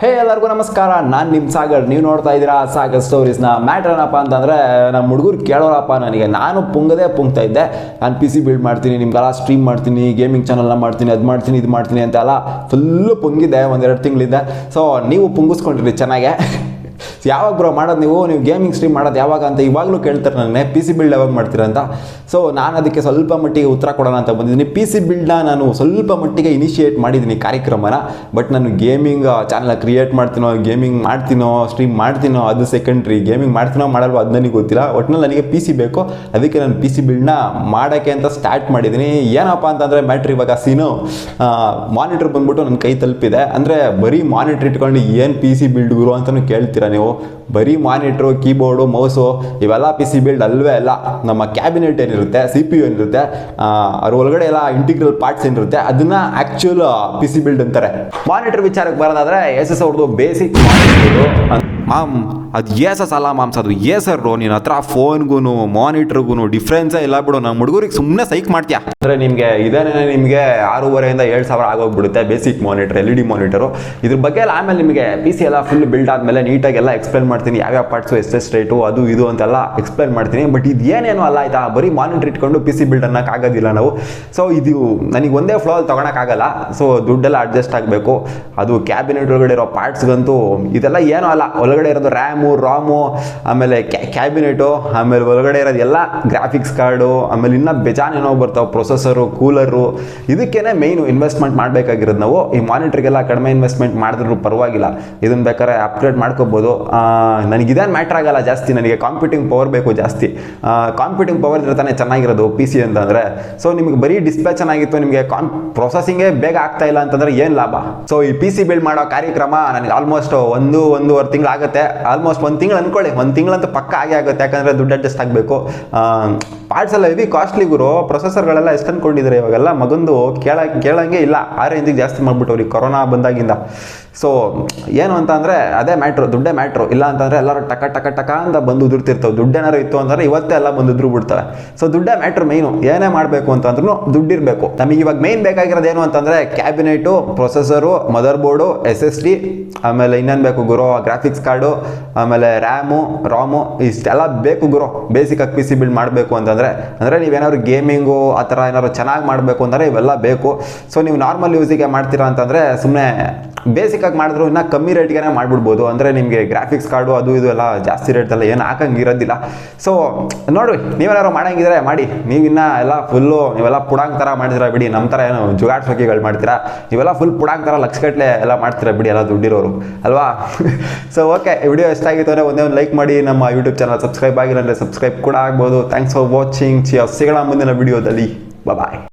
ಹೇ ಎಲ್ಲರಿಗೂ ನಮಸ್ಕಾರ, ನಾನು ನಿಮ್ಮ ಸಾಗರ್. ನೀವು ನೋಡ್ತಾ ಇದ್ದೀರಾ ಸಾಗರ್ ಸ್ಟೋರೀಸ್ನ. ಮ್ಯಾಟ್ರ್ ಏನಪ್ಪ ಅಂತಂದರೆ, ನಮ್ಮ ಹುಡುಗರು ಕೇಳೋರಪ್ಪ ನನಗೆ. ನಾನು ಪುಂಗ್ತಾ ಇದ್ದೆ, ನಾನು ಪಿ ಸಿ ಬಿಲ್ಡ್ ಮಾಡ್ತೀನಿ, ನಿಮ್ಗೆಲ್ಲ ಸ್ಟ್ರೀಮ್ ಮಾಡ್ತೀನಿ, ಗೇಮಿಂಗ್ ಚಾನಲ್ನ ಮಾಡ್ತೀನಿ, ಅದು ಮಾಡ್ತೀನಿ, ಇದು ಮಾಡ್ತೀನಿ ಅಂತೆಲ್ಲ ಫುಲ್ಲು ಪುಂಗಿದೆ 1-2 ತಿಂಗಳಿಂದ. ಸೊ ನೀವು ಪುಂಗಿಸ್ಕೊಂಡಿರಿ ಚೆನ್ನಾಗೆ. ಯಾವಾಗ ಬ್ರೋ ಮಾಡೋದು ನೀವು ಗೇಮಿಂಗ್ ಸ್ಟ್ರೀಮ್ ಮಾಡೋದು ಯಾವಾಗ ಅಂತ ಇವಾಗಲೂ ಕೇಳ್ತಾರೆ ನನಗೆ, ಪಿ ಸಿ ಬಿಲ್ಡ್ ಯಾವಾಗ ಮಾಡ್ತೀರಾ ಅಂತ. ಸೊ ನಾನು ಅದಕ್ಕೆ ಸ್ವಲ್ಪ ಮಟ್ಟಿಗೆ ಉತ್ತರ ಕೊಡೋಣ ಅಂತ ಬಂದಿದ್ದೀನಿ. ಪಿ ಸಿ ಬಿಲ್ಡ್ನ ನಾನು ಸ್ವಲ್ಪ ಮಟ್ಟಿಗೆ ಇನಿಷಿಯೇಟ್ ಮಾಡಿದ್ದೀನಿ ಕಾರ್ಯಕ್ರಮನ. ಬಟ್ ನಾನು ಗೇಮಿಂಗ್ ಚಾನಲ್ ಕ್ರಿಯೇಟ್ ಮಾಡ್ತೀನೋ, ಗೇಮಿಂಗ್ ಮಾಡ್ತೀನೋ, ಸ್ಟ್ರೀಮ್ ಮಾಡ್ತೀನೋ ಅದು ಸೆಕೆಂಡ್ರಿ. ಗೇಮಿಂಗ್ ಮಾಡ್ತೀನೋ ಮಾಡಲ್ವೋ ಅದು ನನಗೆ ಗೊತ್ತಿಲ್ಲ. ಒಟ್ಟಿನಲ್ಲಿ ನನಗೆ ಪಿ ಸಿ ಬೇಕು, ಅದಕ್ಕೆ ನಾನು ಪಿ ಸಿ ಬಿಲ್ಡ್ನ ಮಾಡೋಕ್ಕೆ ಅಂತ ಸ್ಟಾರ್ಟ್ ಮಾಡಿದ್ದೀನಿ. ಏನಪ್ಪ ಅಂತಂದರೆ ಮ್ಯಾಟ್ರ್ ಇವಾಗ ಸೀನು ಮಾನಿಟ್ರ್ ಬಂದ್ಬಿಟ್ಟು ನನ್ನ ಕೈ ತಲುಪಿದೆ. ಅಂದರೆ ಬರೀ ಮಾನಿಟ್ರ್ ಇಟ್ಕೊಂಡು ಏನು ಪಿ ಸಿ ಬಿಲ್ಡ್ ಗುರು ಅಂತಲೂ ಕೇಳ್ತೀರಾ ನೀವು. ಬರೀ ಮಾನಿಟ್ರು, ಕೀಬೋರ್ಡು, ಮೌಸು ಇವೆಲ್ಲ ಪಿ ಸಿ ಬಿಲ್ಡ್ ಅಲ್ವೇ ಅಲ್ಲ. ನಮ್ಮ ಕ್ಯಾಬಿನೆಟ್ ಏನಿರುತ್ತೆ, ಸಿ ಪಿ ಯು ಏನಿರುತ್ತೆ, ಅದ್ರ ಒಳಗಡೆ ಎಲ್ಲ ಇಂಟಿಗ್ರಲ್ ಪಾರ್ಟ್ಸ್ ಏನಿರುತ್ತೆ ಅದನ್ನ ಆ್ಯಕ್ಚುಯಲ್ ಪಿ ಸಿ ಬಿಲ್ಡ್ ಅಂತಾರೆ. ಮಾನಿಟರ್ ವಿಚಾರಕ್ಕೆ ಬರೋದಾದ್ರೆ ಎಸ್ ಅವ್ರದ್ದು ಬೇಸಿಕ್ ಮಾಮ್, ಅದು ಏಸಸ್ ಅಲ್ಲ ಮಾಮ್ಸ್, ಅದು ಏಸರು. ನಿನ್ನ ಹತ್ರ ಫೋನ್ಗೂ ಮಾನಿಟ್ರಿಗೂ ಡಿಫ್ರೆನ್ಸೇ ಇಲ್ಲ ಬಿಡು. ನಮ್ಮ ಹುಡುಗರಿಗೆ ಸುಮ್ಮನೆ ಸೈಕ್ ಮಾಡ್ತೀಯಾ. ಅಂದರೆ ನಿಮಗೆ ಇದೇನೇ ನಿಮಗೆ 6,500 7,000 ಆಗೋಗ್ಬಿಡುತ್ತೆ ಬೇಸಿಕ್ ಮಾನಿಟರ್, LED ಮಾನಿಟರು. ಇದ್ರ ಬಗ್ಗೆ ಎಲ್ಲ ಆಮೇಲೆ ನಿಮಗೆ ಪಿ ಸಿ ಎಲ್ಲ ಫುಲ್ ಬಿಲ್ಡ್ ಆದಮೇಲೆ ನೀಟಾಗಿ ಎಲ್ಲ ಎಕ್ಸ್ಪ್ಲೇನ್ ಮಾಡ್ತೀನಿ. ಯಾವ್ಯಾವ ಪಾರ್ಟ್ಸು, ಎಷ್ಟೆಷ್ಟು ರೇಟು, ಅದು ಇದು ಅಂತೆಲ್ಲ ಎಕ್ಸ್ಪ್ಲೇನ್ ಮಾಡ್ತೀನಿ. ಬಟ್ ಇದು ಏನೇನು ಅಲ್ಲ ಆಯ್ತಾ, ಬರೀ ಮಾನಿಟರ್ ಇಟ್ಕೊಂಡು ಪಿ ಸಿ ಬಿಲ್ಡ್ ಅನ್ನೋಕ್ಕಾಗೋದಿಲ್ಲ ನಾವು. ಸೊ ಇದು ನನಗೆ ಒಂದೇ ಫ್ಲೋ ಅಲ್ಲಿ ತೊಗೊಳಕ್ಕಾಗಲ್ಲ. ಸೊ ದುಡ್ಡೆಲ್ಲ ಅಡ್ಜಸ್ಟ್ ಆಗಬೇಕು. ಅದು ಕ್ಯಾಬಿನೆಟ್ ಒಳಗಡೆ ಇರೋ ಪಾರ್ಟ್ಸ್ಗಂತೂ ಇದೆಲ್ಲ ಏನೂ ಅಲ್ಲ. ಒಳಗಡೆ ಇರೋದು ರ್ಯಾಮು, ರಾಮು, ಆಮೇಲೆ ಕ್ಯಾಬಿನೆಟು, ಆಮೇಲೆ ಒಳಗಡೆ ಇರೋದು ಎಲ್ಲ ಗ್ರಾಫಿಕ್ಸ್ ಕಾರ್ಡು, ಆಮೇಲೆ ಇನ್ನೂ ಬೇಜಾನೇನೋ ಬರ್ತಾವೆ, ಪ್ರೊಸೆಸರು, ಕೂಲರು. ಇದಕ್ಕೇನೆ ಮೇಯ್ನು ಇನ್ವೆಸ್ಟ್ಮೆಂಟ್ ಮಾಡಬೇಕಾಗಿರೋದು ನಾವು. ಈ ಮಾನಿಟ್ರಿಗೆಲ್ಲ ಕಡಿಮೆ ಇನ್ವೆಸ್ಟ್ಮೆಂಟ್ ಮಾಡಿದ್ರು ಪರವಾಗಿಲ್ಲ, ಇದನ್ನು ಬೇಕಾದ್ರೆ ಅಪ್ಗ್ರೇಡ್ ಮಾಡ್ಕೋಬೋದು. ನನಗಿದೇನು ಮ್ಯಾಟ್ರ್ ಆಗಲ್ಲ ಜಾಸ್ತಿ, ನನಗೆ ಕಾಂಪ್ಯೂಟಿಂಗ್ ಪವರ್ ಬೇಕು ಜಾಸ್ತಿ. ಕಾಂಪ್ಯೂಟಿಂಗ್ ಪವರ್ ಇದ್ರೆ ತಾನೇ ಚೆನ್ನಾಗಿರೋದು ಪಿ ಸಿ ಅಂತಂದರೆ. ಸೊ ನಿಮಗೆ ಬರೀ ಡಿಸ್ಪ್ಲೇ ಚೆನ್ನಾಗಿತ್ತು, ನಿಮಗೆ ಪ್ರೊಸೆಸಿಂಗೇ ಬೇಗ ಆಗ್ತಾ ಇಲ್ಲ ಅಂತಂದರೆ ಏನು ಲಾಭ? ಸೊ ಈ ಪಿ ಸಿ ಬಿಲ್ಡ್ ಮಾಡೋ ಕಾರ್ಯಕ್ರಮ ನನಗೆ ಆಲ್ಮೋಸ್ಟ್ 1-1.5 ತಿಂಗಳು ಆಗುತ್ತೆ. ಆಲ್ಮೋಸ್ಟ್ 1 ತಿಂಗಳು ಅನ್ಕೊಳ್ಳಿ, 1 ತಿಂಗಳಂತೂ ಪಕ್ಕ ಆಗೇ ಆಗುತ್ತೆ. ಯಾಕಂದರೆ ದುಡ್ಡು ಅಡ್ಜಸ್ಟ್ ಆಗಬೇಕು. ಪಾರ್ಟ್ಸ್ ಎಲ್ಲ ಹೆವಿ ಕಾಸ್ಟ್ಲಿ ಗುರು. ಪ್ರೊಸೆಸರ್ಗಳೆಲ್ಲ ಎಷ್ಟು ಅಂದ್ಕೊಂಡಿದ್ದಾರೆ ಇವಾಗೆಲ್ಲ ಮಗಂದು ಕೇಳಂಗೆ ಇಲ್ಲ. ಆ ರೇಂಜಿಗೆ ಜಾಸ್ತಿ ಮಾಡಿಬಿಟ್ಟವ್ರಿ ಕೊರೋನಾ ಬಂದಾಗಿಂದ. ಸೊ ಏನು ಅಂತ ಅಂದರೆ ಅದೇ ಮ್ಯಾಟ್ರು, ದುಡ್ಡೇ ಮ್ಯಾಟ್ರು. ಇಲ್ಲ ಅಂತಂದರೆ ಎಲ್ಲರೂ ಟಕ ಅಂತ ಬಂದು ಉದುರ್ತಿರ್ತವೆ. ದುಡ್ಡೇನಾರು ಇತ್ತು ಅಂತಂದರೆ ಇವತ್ತೇ ಎಲ್ಲ ಬಂದು ಉದುರು ಬಿಡ್ತವೆ. ಸೊ ದುಡ್ಡೇ ಮ್ಯಾಟ್ರು ಮೇಯ್ನು. ಏನೇ ಮಾಡಬೇಕು ಅಂತಂದ್ರೂ ದುಡ್ಡಿರಬೇಕು. ನಮಗೆ ಇವಾಗ ಮೇಯ್ನ್ ಬೇಕಾಗಿರೋದು ಏನು ಅಂತಂದರೆ cabinet, processor, mother board, SSD, ಆಮೇಲೆ ಇನ್ನೇನು ಬೇಕು ಗುರು, ಗ್ರಾಫಿಕ್ಸ್ ಕಾರ್ಡು, ಆಮೇಲೆ ರ್ಯಾಮು, ರಾಮು, ಇಷ್ಟೆಲ್ಲ ಬೇಕು ಗುರು ಬೇಸಿಕಾಗಿ ಪಿ ಸಿ ಬಿಲ್ಡ್ ಮಾಡಬೇಕು ಅಂತಂದರೆ. ಅಂದರೆ ನೀವೇನಾದ್ರು ಗೇಮಿಂಗು ಆ ಥರ ಏನಾದ್ರು ಚೆನ್ನಾಗಿ ಮಾಡಬೇಕು ಅಂದರೆ ಇವೆಲ್ಲ ಬೇಕು. ಸೊ ನೀವು ನಾರ್ಮಲ್ ಯೂಸಿಗೆ ಮಾಡ್ತೀರಾ ಅಂತಂದರೆ ಸುಮ್ಮನೆ ಬೇಸಿಕಾಗಿ ಮಾಡಿದ್ರು ಇನ್ನೂ ಕಮ್ಮಿ ರೇಟ್ಗೆ ಮಾಡಿಬಿಡ್ಬೋದು. ಅಂದರೆ ನಿಮಗೆ ಗ್ರಾಫಿಕ್ಸ್ ಕಾರ್ಡು ಅದು ಇದು ಎಲ್ಲ ಜಾಸ್ತಿ ರೇಟೆಲ್ಲ ಏನು ಹಾಕಂಗಿರೋದಿಲ್ಲ. ಸೊ ನೋಡಿರಿ, ನೀವೇನಾದ್ರು ಮಾಡಂಗಿದ್ರೆ ಮಾಡಿ. ನೀವಿನ್ನ ಎಲ್ಲ ಫುಲ್ಲು ನೀವೆಲ್ಲ ಪುಡಾಂಗ್ ಥರ ಮಾಡ್ತೀರಾ ಬಿಡಿ. ನಮ್ಮ ಥರ ಏನು ಜುಗಾಡ್ ಸೊಕಿಗಳು ಮಾಡ್ತೀರಾ? ನೀವೆಲ್ಲ ಫುಲ್ ಪುಡಾಂಗ್ ಥರ ಲಕ್ಷಗಟ್ಟಲೆ ಎಲ್ಲ ಮಾಡ್ತೀರಾ ಬಿಡಿ, ಎಲ್ಲ ದುಡ್ಡಿರೋರು ಅಲ್ವಾ? ಸೊ ಓಕೆ, ಈ ವಿಡಿಯೋ ಇಷ್ಟ ಆಗಿತ್ತು ಅಂದರೆ ಒಂದೇ ಒಂದು ಲೈಕ್ ಮಾಡಿ. ನಮ್ಮ ಯೂಟ್ಯೂಬ್ ಚಾನಲ್ ಸಬ್ಸ್ಕ್ರೈಬ್ ಆಗಿಲ್ಲ ಅಂದರೆ ಸಬ್ಸ್ಕ್ರೈಬ್ ಕೂಡ ಆಗ್ಬೋದು. Thanks for watching. ಸಿಗೋಣ ಮುಂದಿನ ವಿಡಿಯೋದಲ್ಲಿ. ಬಾಯ್.